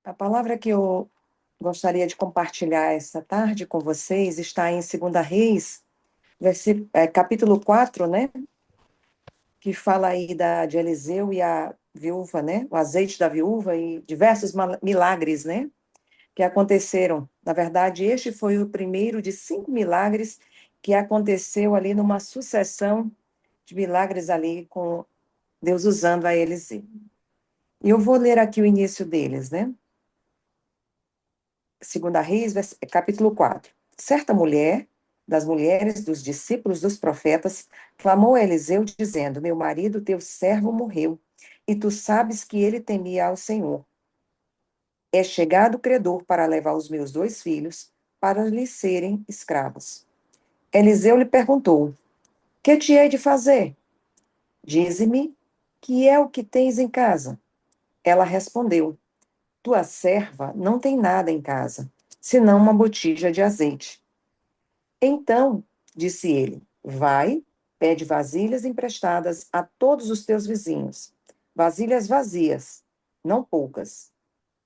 A palavra que eu gostaria de compartilhar essa tarde com vocês está em 2 Reis, capítulo 4, né? Que fala aí de Eliseu e a viúva, né? O azeite da viúva e diversos milagres, né? Que aconteceram. Na verdade, este foi o primeiro de 5 milagres que aconteceu ali numa sucessão de milagres ali com Deus usando a Eliseu. E eu vou ler aqui o início deles, né? 2 Reis, capítulo 4. Certa mulher, das mulheres dos discípulos dos profetas, clamou a Eliseu, dizendo: Meu marido, teu servo, morreu, e tu sabes que ele temia ao Senhor. É chegado o credor para levar os meus 2 filhos, para lhe serem escravos. Eliseu lhe perguntou: Que te hei de fazer? Dize-me, que é o que tens em casa? Ela respondeu: Tua serva não tem nada em casa, senão uma botija de azeite. Então, disse ele, vai, pede vasilhas emprestadas a todos os teus vizinhos, vasilhas vazias, não poucas.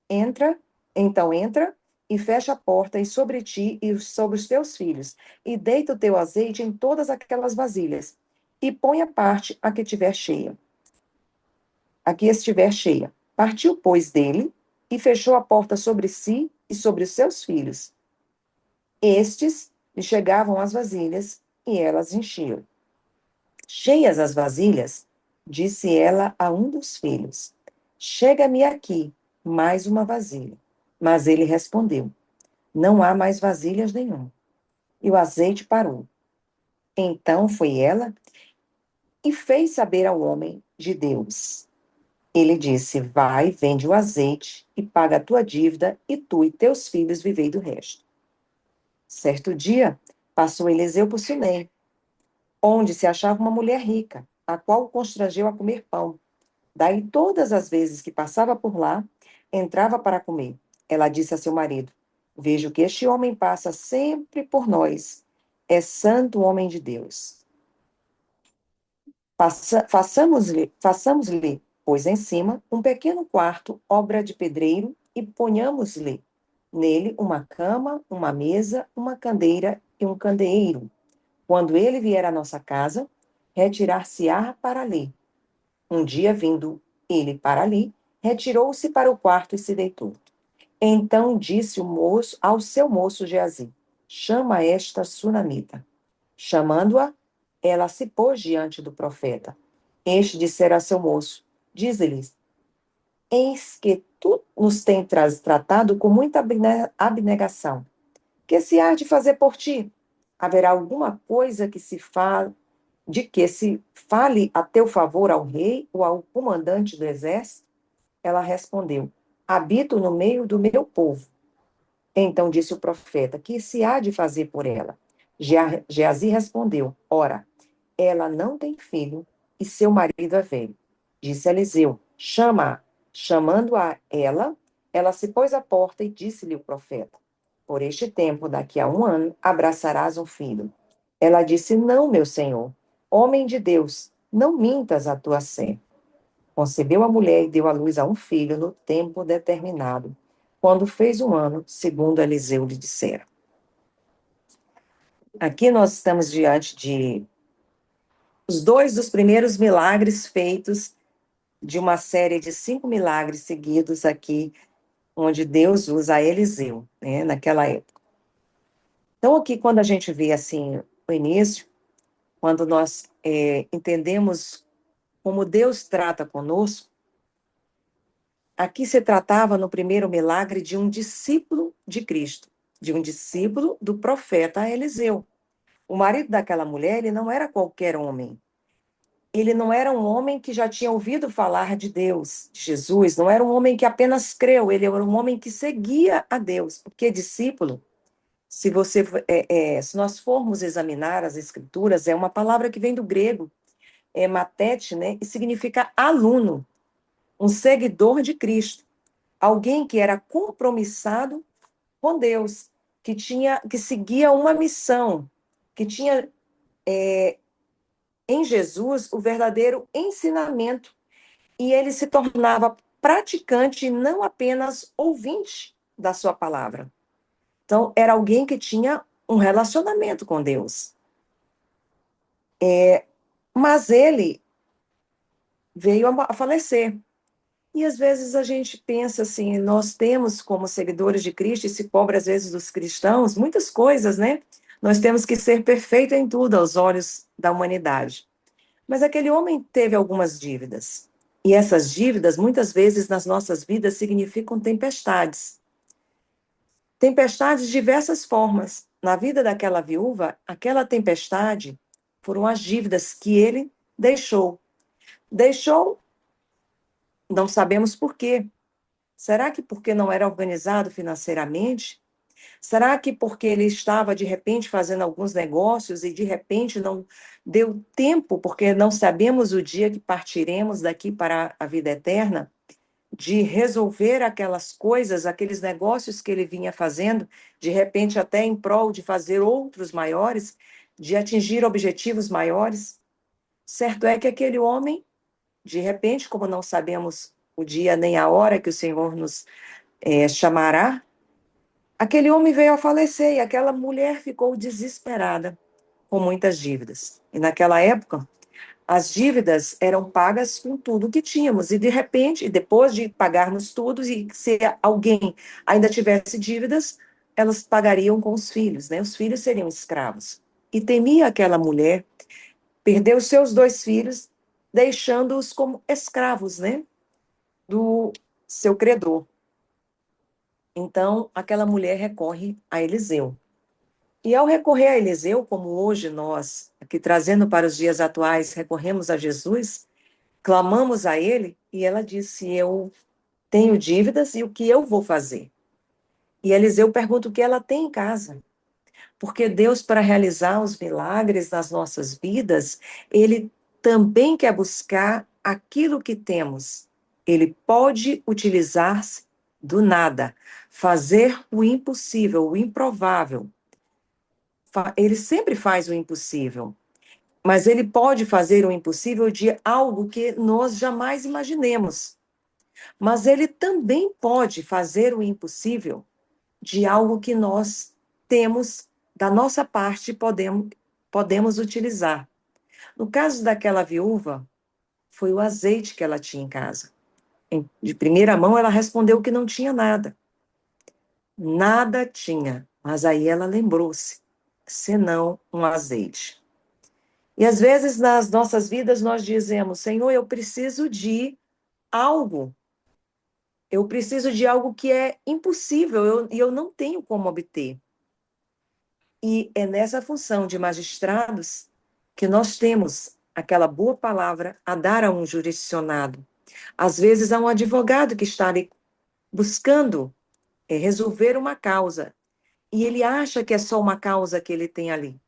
Entra, então entra e fecha a porta e sobre ti e sobre os teus filhos, e deita o teu azeite em todas aquelas vasilhas, e põe a parte a que tiver cheia, a que estiver cheia. Partiu, pois, dele, e fechou a porta sobre si e sobre os seus filhos. Estes lhe chegavam as vasilhas, e elas enchiam. Cheias as vasilhas, disse ela a um dos filhos: Chega-me aqui mais uma vasilha. Mas ele respondeu: Não há mais vasilhas nenhuma. E o azeite parou. Então foi ela e fez saber ao homem de Deus. Ele disse: Vai, vende o azeite e paga a tua dívida, e tu e teus filhos vivei do resto. Certo dia, passou Eliseu por Sunem, onde se achava uma mulher rica, a qual o constrangeu a comer pão. Daí, todas as vezes que passava por lá, entrava para comer. Ela disse a seu marido: Vejo que este homem passa sempre por nós. É santo homem de Deus. Façamos-lhe, pois, em cima, um pequeno quarto, obra de pedreiro, e ponhamos-lhe nele uma cama, uma mesa, uma candeira e um candeeiro. Quando ele vier à nossa casa, retirar-se-á para ali. Um dia, vindo ele para ali, retirou-se para o quarto e se deitou. Então disse o moço ao seu moço Geazi: Chama esta sunamita. Chamando-a, ela se pôs diante do profeta. Este dissera a seu moço: Diz-lhe, eis que tu nos tens tratado com muita abnegação. Que se há de fazer por ti? Haverá alguma coisa que se fale, de que se fale a teu favor ao rei ou ao comandante do exército? Ela respondeu: Habito no meio do meu povo. Então disse o profeta: Que se há de fazer por ela? Geazi respondeu: Ora, ela não tem filho e seu marido é velho. Disse Eliseu: Chama-a. Chamando-a ela, ela se pôs à porta e disse-lhe o profeta: Por este tempo, daqui a um ano, abraçarás um filho. Ela disse: Não, meu senhor, homem de Deus, não mintas a tua serva. Concebeu a mulher e deu à luz a um filho no tempo determinado, quando fez um ano, segundo Eliseu lhe dissera. Aqui nós estamos diante de os 2 dos primeiros milagres feitos de uma série de 5 milagres seguidos aqui, onde Deus usa Eliseu, né, naquela época. Então, aqui, quando a gente vê assim o início, quando nós entendemos como Deus trata conosco, aqui se tratava no primeiro milagre de um discípulo de Cristo, de um discípulo do profeta Eliseu. O marido daquela mulher, ele não era qualquer homem. Ele não era um homem que já tinha ouvido falar de Deus, de Jesus, não era um homem que apenas creu, ele era um homem que seguia a Deus, porque discípulo, se nós formos examinar as escrituras, é uma palavra que vem do grego, matete, né, e significa aluno, um seguidor de Cristo, alguém que era compromissado com Deus, que seguia uma missão, que tinha em Jesus o verdadeiro ensinamento, e ele se tornava praticante e não apenas ouvinte da sua palavra. Então, era alguém que tinha um relacionamento com Deus. Mas ele veio a falecer. E às vezes a gente pensa assim, nós temos como seguidores de Cristo, e se cobra às vezes dos cristãos, muitas coisas, né? Nós temos que ser perfeito em tudo aos olhos da humanidade. Mas aquele homem teve algumas dívidas. E essas dívidas, muitas vezes nas nossas vidas, significam tempestades. Tempestades de diversas formas. Na vida daquela viúva, aquela tempestade foram as dívidas que ele deixou. Deixou, não sabemos por quê. Será que porque não era organizado financeiramente? Será que porque ele estava, de repente, fazendo alguns negócios e, de repente, não deu tempo, porque não sabemos o dia que partiremos daqui para a vida eterna, de resolver aquelas coisas, aqueles negócios que ele vinha fazendo, de repente, até em prol de fazer outros maiores, de atingir objetivos maiores? Certo é que aquele homem, de repente, como não sabemos o dia nem a hora que o Senhor nos chamará, aquele homem veio a falecer e aquela mulher ficou desesperada, com muitas dívidas. E naquela época, as dívidas eram pagas com tudo que tínhamos. E de repente, depois de pagarmos tudo, e se alguém ainda tivesse dívidas, elas pagariam com os filhos, né? Os filhos seriam escravos. E temia aquela mulher perder os seus dois filhos, deixando-os como escravos, né? Do seu credor. Então, aquela mulher recorre a Eliseu. E ao recorrer a Eliseu, como hoje nós, aqui trazendo para os dias atuais, recorremos a Jesus, clamamos a ele, e ela disse: Eu tenho dívidas e o que eu vou fazer? E Eliseu pergunta o que ela tem em casa. Porque Deus, para realizar os milagres nas nossas vidas, ele também quer buscar aquilo que temos. Ele pode utilizar-se do nada, fazer o impossível, o improvável. Ele sempre faz o impossível, mas ele pode fazer o impossível de algo que nós jamais imaginemos. Mas ele também pode fazer o impossível de algo que nós temos da nossa parte e podemos utilizar. No caso daquela viúva, foi o azeite que ela tinha em casa. De primeira mão, ela respondeu que não tinha nada. Nada tinha, mas aí ela lembrou-se, senão um azeite. E às vezes nas nossas vidas nós dizemos: Senhor, eu preciso de algo. Eu preciso de algo que é impossível e eu não tenho como obter. E é nessa função de magistrados que nós temos aquela boa palavra a dar a um jurisdicionado. Às vezes a um advogado que está ali buscando resolver uma causa. E ele acha que é só uma causa que ele tem ali.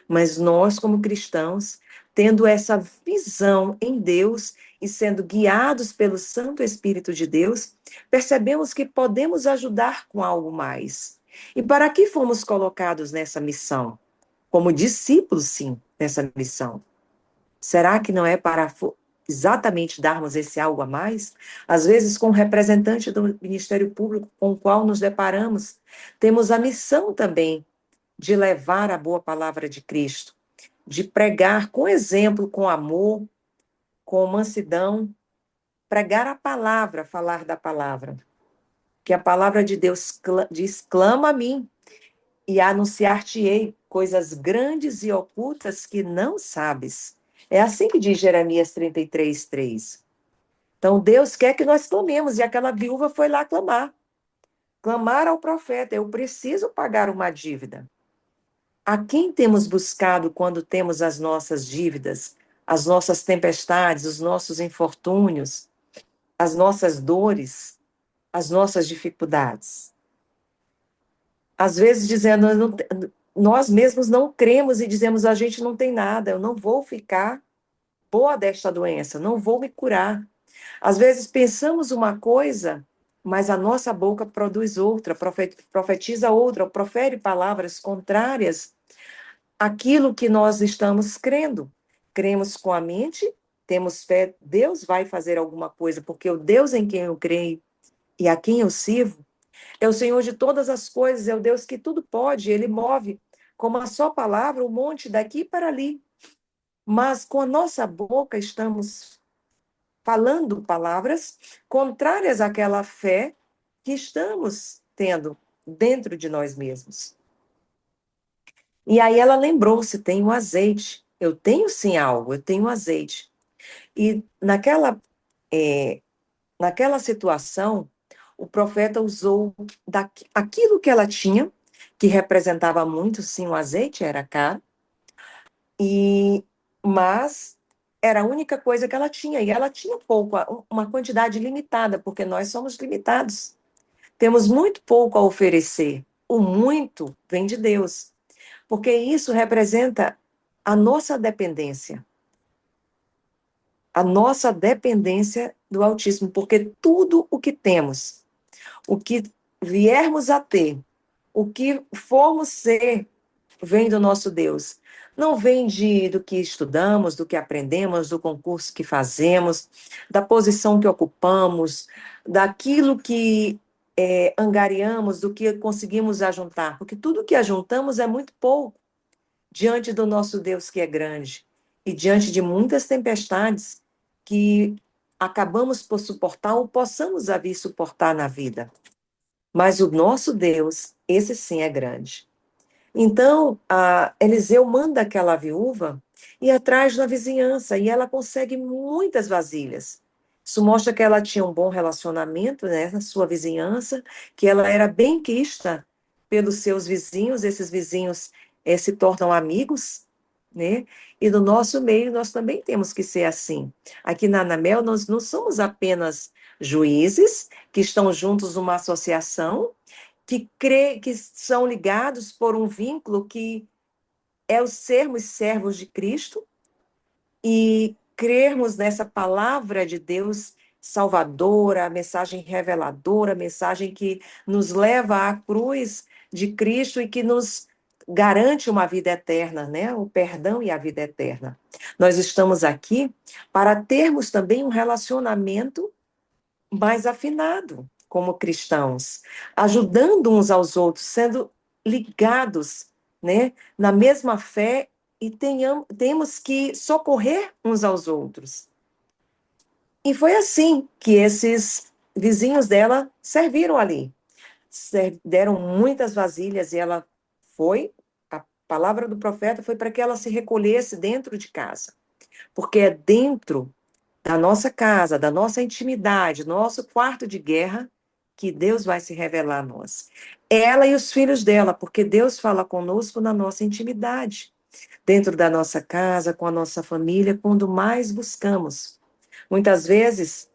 Mas nós, como cristãos, tendo essa visão em Deus e sendo guiados pelo Santo Espírito de Deus, percebemos que podemos ajudar com algo mais. E para que fomos colocados nessa missão? Como discípulos, sim, nessa missão. Será que não é para exatamente darmos esse algo a mais? Às vezes, com o representante do Ministério Público com o qual nos deparamos, temos a missão também de levar a boa palavra de Cristo, de pregar com exemplo, com amor, com mansidão, pregar a palavra, falar da palavra. Que a palavra de Deus diz: clama a mim e anunciar-te-ei coisas grandes e ocultas que não sabes. É assim que diz Jeremias 33:3. Então, Deus quer que nós clamemos, e aquela viúva foi lá clamar. Clamar ao profeta: eu preciso pagar uma dívida. A quem temos buscado quando temos as nossas dívidas, as nossas tempestades, os nossos infortúnios, as nossas dores, as nossas dificuldades? Às vezes dizendo, nós mesmos não cremos e dizemos: a gente não tem nada, eu não vou ficar boa desta doença, não vou me curar. Às vezes pensamos uma coisa, mas a nossa boca produz outra, profetiza outra, profere palavras contrárias àquilo que nós estamos crendo. Cremos com a mente, temos fé, Deus vai fazer alguma coisa, porque o Deus em quem eu creio e a quem eu sirvo é o Senhor de todas as coisas, é o Deus que tudo pode, ele move, como a sua palavra, o monte daqui para ali. Mas com a nossa boca estamos falando palavras contrárias àquela fé que estamos tendo dentro de nós mesmos. E aí ela lembrou-se, tem o azeite. Eu tenho sim algo, eu tenho azeite. E naquela situação, o profeta usou aquilo que ela tinha, que representava muito, sim, o azeite era caro, mas era a única coisa que ela tinha, e ela tinha pouco, uma quantidade limitada, porque nós somos limitados. Temos muito pouco a oferecer. O muito vem de Deus, porque isso representa a nossa dependência. A nossa dependência do Altíssimo, porque tudo o que temos, o que viermos a ter, o que formos ser, vem do nosso Deus. Não vem do que estudamos, do que aprendemos, do concurso que fazemos, da posição que ocupamos, daquilo que angariamos, do que conseguimos ajuntar, porque tudo que ajuntamos é muito pouco diante do nosso Deus que é grande e diante de muitas tempestades que acabamos por suportar ou possamos a vir suportar na vida. Mas o nosso Deus, esse sim é grande. Então, Eliseu manda aquela viúva ir atrás na vizinhança e ela consegue muitas vasilhas. Isso mostra que ela tinha um bom relacionamento, né, na sua vizinhança, que ela era bem quista pelos seus vizinhos, esses vizinhos se tornam amigos, né? E no nosso meio nós também temos que ser assim. Aqui na Anamel nós não somos apenas juízes que estão juntos numa associação, que são ligados por um vínculo que é o sermos servos de Cristo e crermos nessa palavra de Deus salvadora, a mensagem reveladora, a mensagem que nos leva à cruz de Cristo e que nos garante uma vida eterna, né? O perdão e a vida eterna. Nós estamos aqui para termos também um relacionamento mais afinado como cristãos, ajudando uns aos outros, sendo ligados, né, na mesma fé e temos que socorrer uns aos outros. E foi assim que esses vizinhos dela serviram ali. Deram muitas vasilhas e ela foi, a palavra do profeta foi para que ela se recolhesse dentro de casa, porque é dentro da nossa casa, da nossa intimidade, nosso quarto de guerra, que Deus vai se revelar a nós. Ela e os filhos dela, porque Deus fala conosco na nossa intimidade, dentro da nossa casa, com a nossa família, quando mais buscamos. Muitas vezes,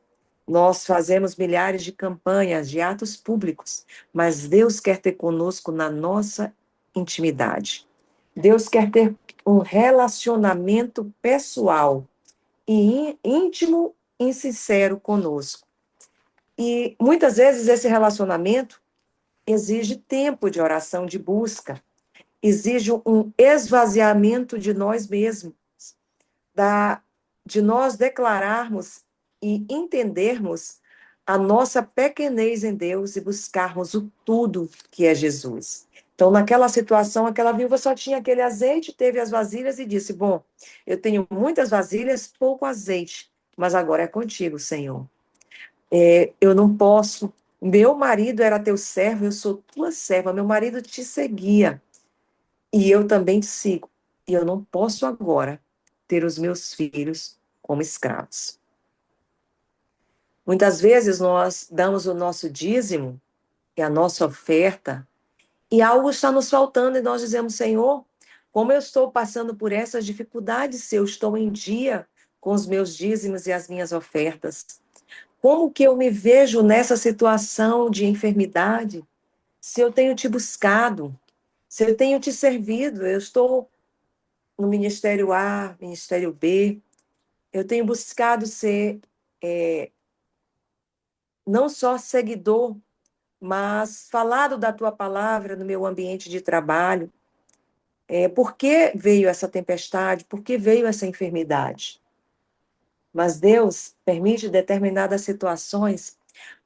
nós fazemos milhares de campanhas, de atos públicos, mas Deus quer ter conosco na nossa intimidade. Deus quer ter um relacionamento pessoal e íntimo e sincero conosco. E muitas vezes esse relacionamento exige tempo de oração, de busca, exige um esvaziamento de nós mesmos, de nós declararmos e entendermos a nossa pequenez em Deus e buscarmos o tudo que é Jesus. Então, naquela situação, aquela viúva só tinha aquele azeite, teve as vasilhas e disse: Bom, eu tenho muitas vasilhas, pouco azeite, mas agora é contigo, Senhor. Eu não posso. Meu marido era teu servo, eu sou tua serva. Meu marido te seguia e eu também te sigo. E eu não posso agora ter os meus filhos como escravos. Muitas vezes nós damos o nosso dízimo e a nossa oferta e algo está nos faltando e nós dizemos: Senhor, como eu estou passando por essas dificuldades, se eu estou em dia com os meus dízimos e as minhas ofertas? Como que eu me vejo nessa situação de enfermidade? Se eu tenho te buscado, se eu tenho te servido, eu estou no Ministério A, Ministério B, eu tenho buscado ser não só seguidor, mas falado da tua palavra no meu ambiente de trabalho. Por que veio essa tempestade? Por que veio essa enfermidade? Mas Deus permite determinadas situações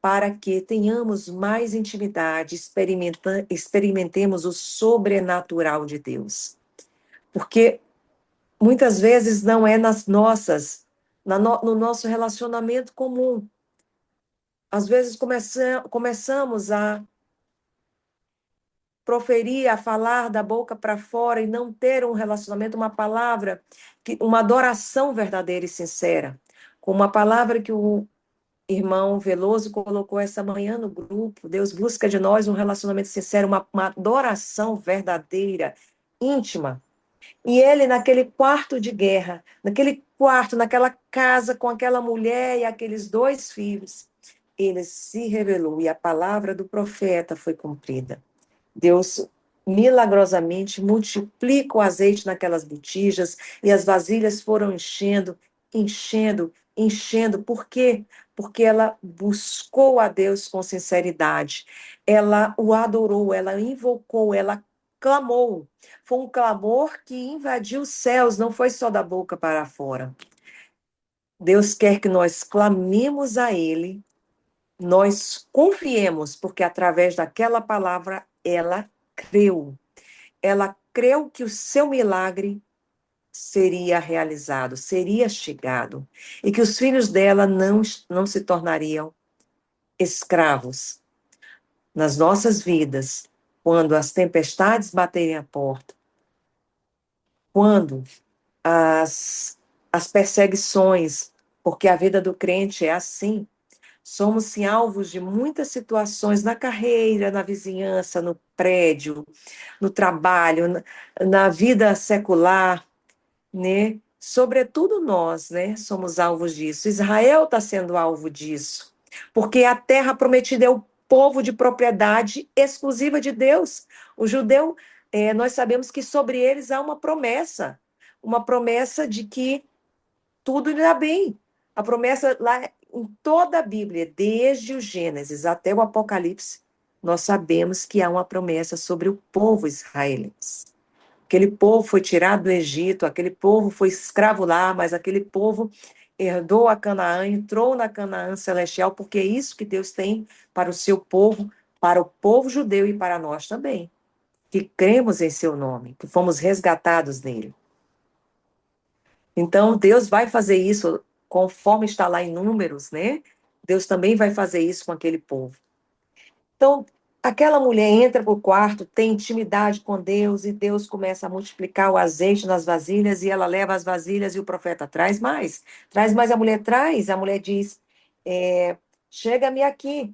para que tenhamos mais intimidade, experimentemos o sobrenatural de Deus. Porque muitas vezes não é nas nossas, no nosso relacionamento comum. Às vezes começamos a proferir, a falar da boca para fora e não ter um relacionamento, uma palavra, uma adoração verdadeira e sincera. Com uma palavra que o irmão Veloso colocou essa manhã no grupo, Deus busca de nós um relacionamento sincero, uma adoração verdadeira, íntima. E ele, naquele quarto de guerra, naquele quarto, naquela casa com aquela mulher e aqueles dois filhos, ele se revelou e a palavra do profeta foi cumprida. Deus milagrosamente multiplica o azeite naquelas botijas e as vasilhas foram enchendo, enchendo, enchendo. Por quê? Porque ela buscou a Deus com sinceridade. Ela o adorou, ela invocou, ela clamou. Foi um clamor que invadiu os céus, não foi só da boca para fora. Deus quer que nós clamemos a Ele, nós confiemos, porque através daquela palavra ela creu. Ela creu que o seu milagre seria realizado, seria chegado, e que os filhos dela não se tornariam escravos nas nossas vidas, quando as tempestades baterem a porta, quando as perseguições, porque a vida do crente é assim. Somos sim alvos de muitas situações na carreira, na vizinhança, no prédio, no trabalho, na vida secular, né? Sobretudo nós, né? Somos alvos disso. Israel está sendo alvo disso, porque a terra prometida é o povo de propriedade exclusiva de Deus. O judeu, nós sabemos que sobre eles há uma promessa de que tudo irá bem. A promessa lá em toda a Bíblia, desde o Gênesis até o Apocalipse, nós sabemos que há uma promessa sobre o povo israelense. Aquele povo foi tirado do Egito, aquele povo foi escravo lá, mas aquele povo herdou a Canaã, entrou na Canaã celestial, porque é isso que Deus tem para o seu povo, para o povo judeu e para nós também, que cremos em seu nome, que fomos resgatados nele. Então, Deus vai fazer isso conforme está lá em Números, né? Deus também vai fazer isso com aquele povo. Então, aquela mulher entra para o quarto, tem intimidade com Deus, e Deus começa a multiplicar o azeite nas vasilhas, e ela leva as vasilhas, e o profeta traz mais. Traz mais, a mulher diz, chega-me aqui,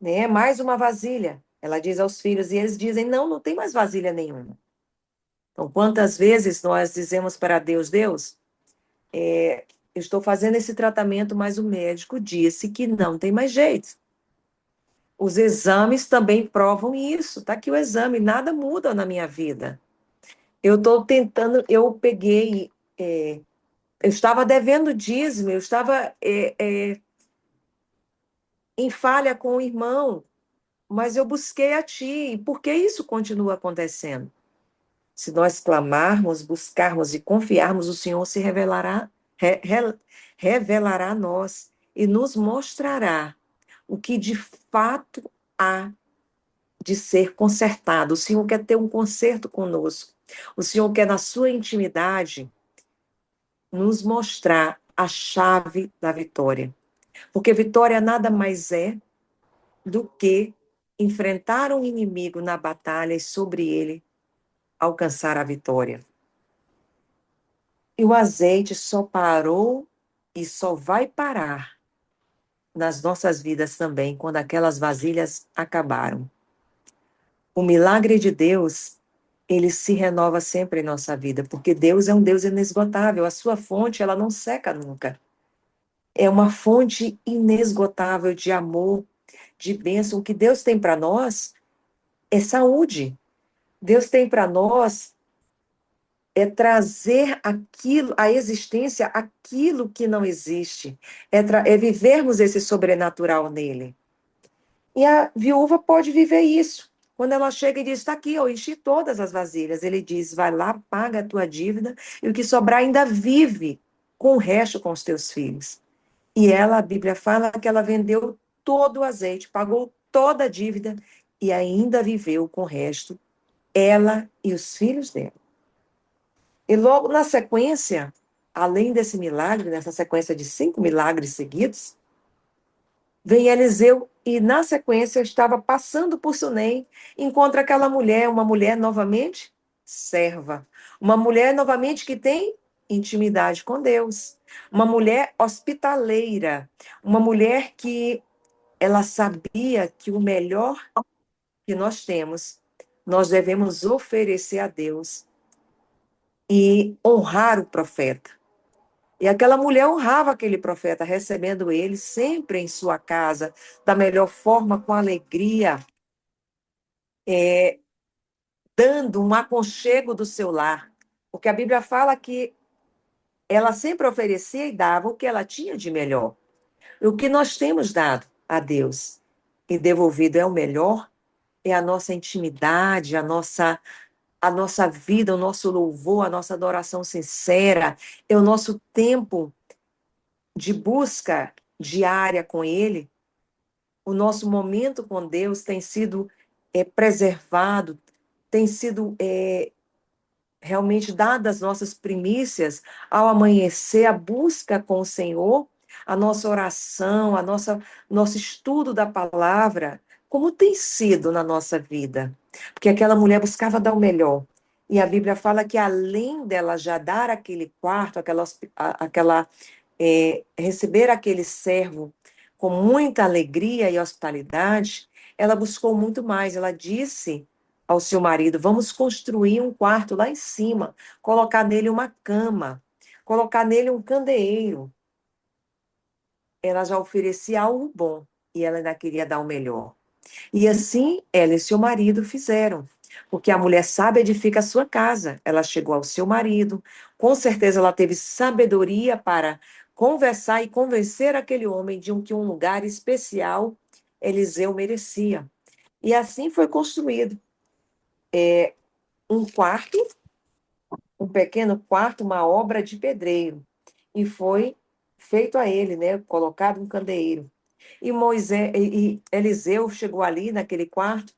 né? Mais uma vasilha. Ela diz aos filhos, e eles dizem, não, não tem mais vasilha nenhuma. Então, quantas vezes nós dizemos para Deus, Deus, eu estou fazendo esse tratamento, mas o médico disse que não tem mais jeito. Os exames também provam isso. Está aqui o exame, nada muda na minha vida. Eu estou tentando, eu peguei, eu estava devendo dízimo, eu estava em falha com o irmão, mas eu busquei a ti. E por que isso continua acontecendo? Se nós clamarmos, buscarmos e confiarmos, o Senhor se revelará a nós e nos mostrará o que de fato há de ser consertado. O Senhor quer ter um conserto conosco. O Senhor quer, na sua intimidade, nos mostrar a chave da vitória. Porque vitória nada mais é do que enfrentar um inimigo na batalha e sobre ele alcançar a vitória. E o azeite só parou e só vai parar nas nossas vidas também, quando aquelas vasilhas acabaram. O milagre de Deus, ele se renova sempre em nossa vida, porque Deus é um Deus inesgotável. A sua fonte, ela não seca nunca. É uma fonte inesgotável de amor, de bênção. O que Deus tem para nós é saúde. Deus tem para nós trazer aquilo, a existência, aquilo que não existe. É vivermos esse sobrenatural nele. E a viúva pode viver isso. Quando ela chega e diz, está aqui, eu enchi todas as vasilhas. Ele diz, vai lá, paga a tua dívida, e o que sobrar ainda vive. com o resto com os teus filhos. E ela, a Bíblia fala que ela vendeu todo o azeite, pagou toda a dívida e ainda viveu com o resto, ela e os filhos dela. E logo na sequência, além desse milagre, nessa sequência de 5 milagres seguidos, vem Eliseu e, na sequência, estava passando por Sunem, encontra aquela mulher, uma mulher novamente serva, uma mulher novamente que tem intimidade com Deus, uma mulher hospitaleira, uma mulher que ela sabia que o melhor que nós temos, nós devemos oferecer a Deus e honrar o profeta. E aquela mulher honrava aquele profeta, recebendo ele sempre em sua casa, da melhor forma, com alegria, dando um aconchego do seu lar. Porque a Bíblia fala que ela sempre oferecia e dava o que ela tinha de melhor. E o que nós temos dado a Deus e devolvido é o melhor, é a nossa intimidade, a nossa vida, o nosso louvor, a nossa adoração sincera, é o nosso tempo de busca diária com Ele. O nosso momento com Deus tem sido preservado, tem sido realmente dadas as nossas primícias ao amanhecer, a busca com o Senhor, a nossa oração, nosso estudo da palavra, como tem sido na nossa vida. Porque aquela mulher buscava dar o melhor. E a Bíblia fala que além dela já dar aquele quarto, receber aquele servo com muita alegria e hospitalidade, ela buscou muito mais. Ela disse ao seu marido: vamos construir um quarto lá em cima, colocar nele uma cama, colocar nele um candeeiro. Ela já oferecia algo bom e ela ainda queria dar o melhor. E assim ela e seu marido fizeram. Porque a mulher sábia edifica a sua casa. Ela chegou ao seu marido, com certeza ela teve sabedoria para conversar e convencer aquele homem de que um lugar especial Eliseu merecia. E assim foi construído um quarto, um pequeno quarto, uma obra de pedreiro. E foi feito a ele, né, colocado um candeeiro. E e Eliseu chegou ali naquele quarto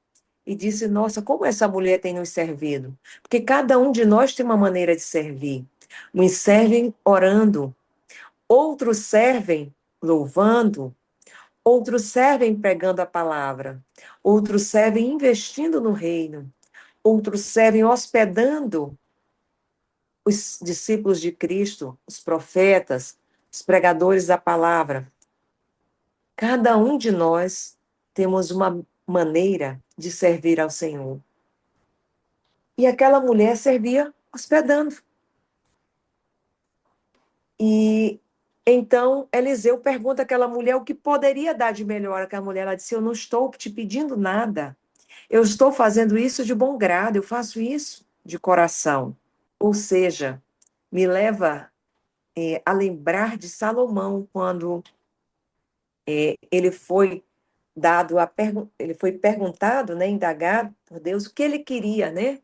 e disse: Nossa, como essa mulher tem nos servido? Porque cada um de nós tem uma maneira de servir. Uns servem orando, outros servem louvando, outros servem pregando a palavra, outros servem investindo no reino, outros servem hospedando os discípulos de Cristo, os profetas, os pregadores da palavra. Cada um de nós temos uma maneira de servir ao Senhor. E aquela mulher servia hospedando. E então Eliseu pergunta àquela mulher o que poderia dar de melhor. Aquela mulher, ela disse: Eu não estou te pedindo nada. Eu estou fazendo isso de bom grado, eu faço isso de coração. Ou seja, me leva a lembrar de Salomão, quando ele foi ele foi perguntado, né, indagado por Deus o que ele queria, né?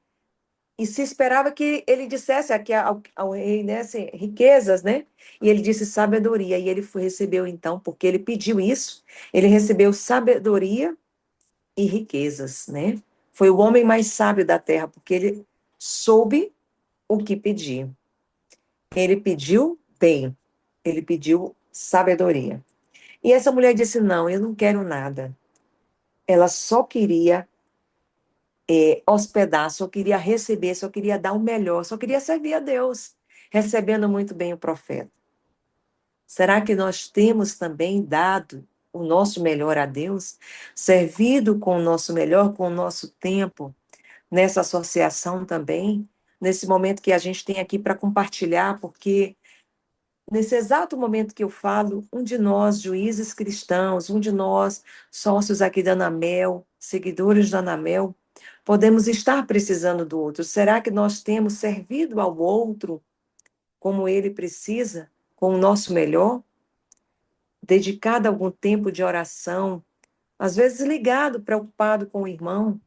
E se esperava que ele dissesse aqui ao rei, né, assim, riquezas, né? E ele disse sabedoria, e ele recebeu então, porque ele pediu isso, ele recebeu sabedoria e riquezas, né? Foi o homem mais sábio da terra, porque ele soube o que pedir. Ele pediu bem, ele pediu sabedoria. E essa mulher disse: Não, eu não quero nada. Ela só queria hospedar, só queria receber, só queria dar o melhor, só queria servir a Deus, recebendo muito bem o profeta. Será que nós temos também dado o nosso melhor a Deus, servido com o nosso melhor, com o nosso tempo, nessa associação também, nesse momento que a gente tem aqui para compartilhar, porque nesse exato momento que eu falo, um de nós, juízes cristãos, um de nós, sócios aqui da Anamel, seguidores da Anamel, podemos estar precisando do outro. Será que nós temos servido ao outro como ele precisa, com o nosso melhor? Dedicado algum tempo de oração, às vezes ligado, preocupado com o irmão,